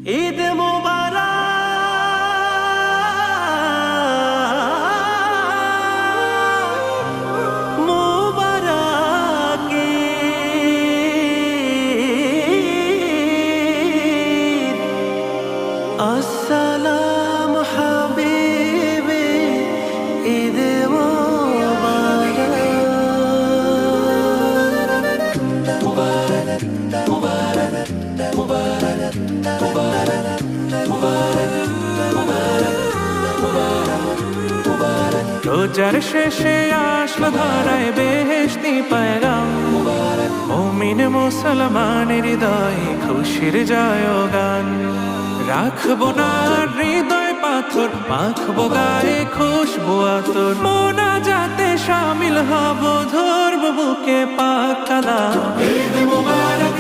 ঈদ মুবারক মুবারক ঈদ আসসালামু হাবিবি ঈদ মুবারক মুবারক মুবারক মুবারক রোজার শেষে আসলো ধরায় বেহেশতি পয়গাম মুমিন মুসলমানের হৃদয়ে খুশির জয়গান রাখবো না হৃদয় পাথর মাখবো গায়ে খুশবু আতর মোনাজাতে শামিল হব ধরব বুকে পাক কালাম ঈদ মুবারক।